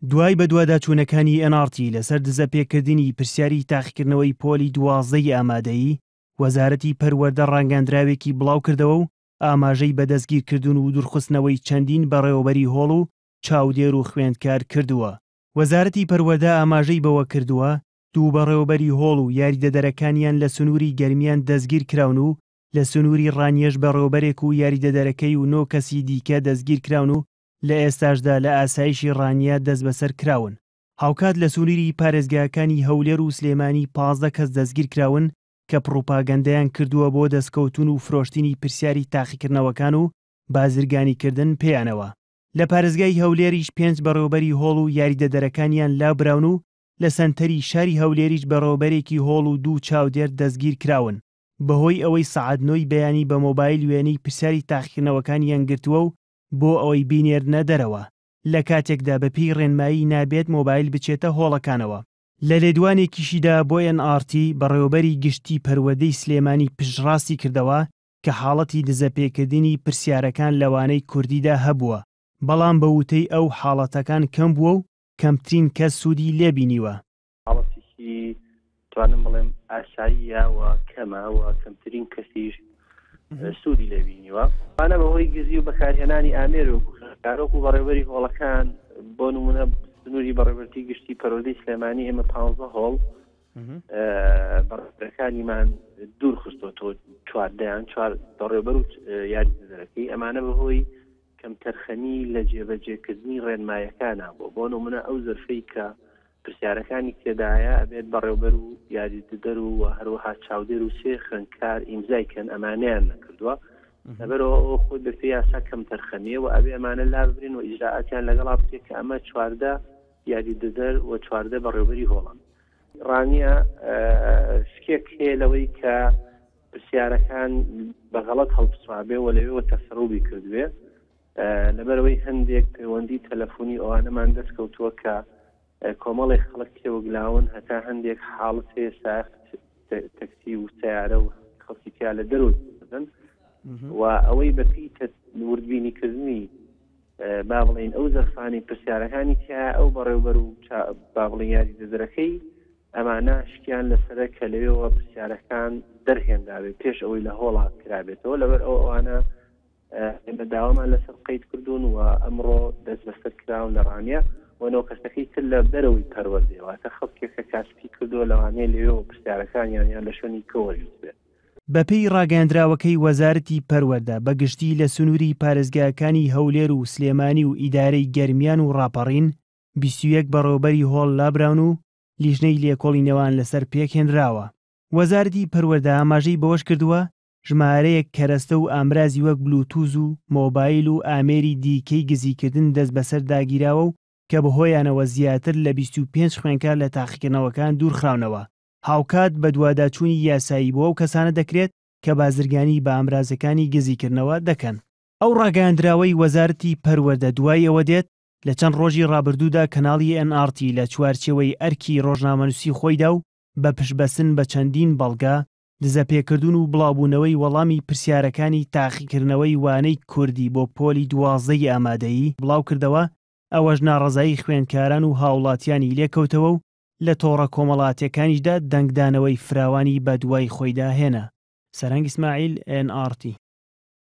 دوای بە دوواداچوونەکانی NRT لەسەر دزەپێکردنی پرسیاری تاقیکردنەوەی پۆلی 12ی ئامادەیی، وەزارەتی پەروەردە ڕاگەاندراوێکی بڵاو کردەوە و ئاماژەی بەدەستگیرکردن و دوورخستنەوەی چەندین بەڕێوەبەری هۆڵ و چاودێر و خوێندکار کردووە. وەزارەتی پەروەردە ئاماژەی بەوە کردووە دوو بەڕێوەبەری هۆڵ و یاریدەدەرەکانیان لە سنووری گەرمیان دەستگیر کراون و لە سنووری ڕانیەش بەڕێوەبەرێک و یاریدەدەرەکەی و 9 کەسی دیکە دەستگیر کراون و لە ئێستاشدا لە ئاسایشی ڕانیە دەست بەسەر کراون. هاوکات لە سنووری پارێزگاکانی هەولێر و سلێمانی 15 کەس دەستگیر کراون کە پڕۆپاگەندەیان کردووە بۆ دەستکەوتون و فرۆشتنی پرسیاری تاقیکردنەوەکان و بازرگانیکردن پێیانەوە. لە پارێزگای هەولێریش 5 بەڕێوەبەری هۆڵ و یاریدەدەرەکانیان لابراون و لە سەنتەری شاری هەولێریش بەڕێوەبەرێکی هۆڵ و 2 چاودێر دەستگیر کراون بەهۆی ئەوەی سەعادنۆی بەیانی بە مۆبایل وێنەی پرسیاری تاقیکردنەوەکانیان گرتووە و بۆ ئەوەی بینێردنە دەرەوە لە کاتێکدا بەپێی ڕێنمایی نابێت مۆبایل بچێتە هۆڵەکانەوە. لە لێدوانێکیشیدا بۆ NRT بەڕێوەبەری گشتی پەروەردەی سلێمانی پشتڕاستی کردەوە کە حاڵەتی دزەپێکردنی پرسیارەکان لەوانەی کوردیدا هەبووە، بەڵام بە وتەی ئەو حاڵەتەکان کەم بووە و کەمترین کەس سوودی لێبینیوە. حاڵەتێکی توانم بڵێم ئاساییەوە کەمەوە کەمترین کەسیش سوودی لێبینیوە. وانە بەهۆی گزی و بەکارهێنانی ئامێر و کارۆک و بەڕێوەبەری هۆڵەکان بۆ نمونە سنووری بەڕێوەبەری گشتی پەروەردەی سلێمانی ئێمە 15 هۆڵ بەڕێوەبەرەکانیمان دوور خستۆتەوە، چواردەیان 4 بەڕێوەبەر و یاریدەدەرەکەی ئەمانە بەهۆی کەم تەرخەمی لە جێبەجێکردنی ڕێنمایەکانە بۆ نمونە ئەو زەرفەی کە پرسیارەکانی تێدایە ئەبێت بەڕێوەبەر و یاریدەدەر و هەروەها چاودێر و 3 خوێندکار ئیمزایکەن، ئەمانەیان نەکردووە. لەبەرەوە ئەو خۆی بە پێی یاسا کەم تەرخەمیە و ئەبێ ئەمانە لابرین و ئیجراعاتیان لەگەڵا بکرێت کە ئەمە 14 یاریدەدەر و 14 بەڕێوەبەری هۆڵن. ڕانیە شکێک هەیە لەوەی کە پرسیارەکان بەغەڵەت هەڵبسرابێ و لەوێەوە تەسەڕوبی کردوێ، لەبەرەوەی هەندێک پەیوەندی تەلەفۆنی ئەوانەمان دەستکەوتووە کە کۆمەڵی خەڵک تێوەگلاون، هەتا هەندێک حاڵت هەیە ساخت تەکسی و سیارە و خەڵکی تیا لە دەرەوەی بزن و ئەوەی بەپی وردبینیکردنی با بڵێن ئەو زەرفانی پرسیارەکانی تیا ئەو بەڕێوەبەر و با بڵێن یاریدەدەرەکەی ئەمانە شتیان لەسەرە کە لەوێەوە پرسیارەکان دەرهێنداوێت پێش ئەوەی لە هۆڵا کرابێتەوە. لەبەر ئەوانە ئێمە داوامان لەسەر قەید کردوون و ئەمڕۆ دەست بەسەر کراون لە ڕانیە وەنەوە کەسەکەی تر لە دەرەوەی پەروەردەواتە خەڵکێکە کاسپی کردووە لەوانەیە لەوێەوە پرسیارەکانیان یان لە شوێنی کەوەژوت بێت. بەپێی ڕاگەاندراوەکەی وەزارەتی پەروەردە بەگشتی لە سنووری پارێزگاکانی هەولێر و سلێمانی و ئیدارەی گەرمیان و ڕاپەڕین 21 بەڕێوەبەری هۆڵ لابراون و لیژنەی لێکۆڵی نێوان لەسەر پێکهێنراوە. وەزارەتی پەروەردە ئاماژەی بەوەش کردووە ژمارەیەک کەرەستە و ئامرازی وەک بلوتوز و مۆبایل و ئامێری دیکەی گزیکردن دەست بەسەر داگیراوە و کە بەهۆیانەوە زیاتر لە 25 خوێنکار لە تاقیکردنەوەکان دوورخراونەوە. هاوکات بە دوواداچوونی یاسایی بۆ ئەو کەسانە دەکرێت کە بازرگانی بە ئامرازەکانی گزیکردنەوە دەکەن. ئەو ڕاگەاندراوەی وەزارەتی پەروەردە دوای ئەوە دێت لە چەند ڕۆژی ڕابردوودا کەناڵی NRT لە چوارچێوەی ئەرکی ڕۆژنامەنووسی خۆیدا و بە پشبەسن بە چەندین بەڵگا دزەپێکردن و بڵاوبوونەوەی وەڵامی پرسیارەکانی تاقیکردنەوەی وانەی کوردی بۆ پۆلی 12ی ئامادەیی بڵاو کردەوە، ئەوەش ناڕەزایی خوێندکاران و هاوڵاتیانی لێکەوتەوە و لە تۆڕە کۆمەڵاتیەکانیشدا دەنگدانەوەی فراوانی بە دوای خۆیدا هێنا. سەرنگ ئیسماعیل NRT.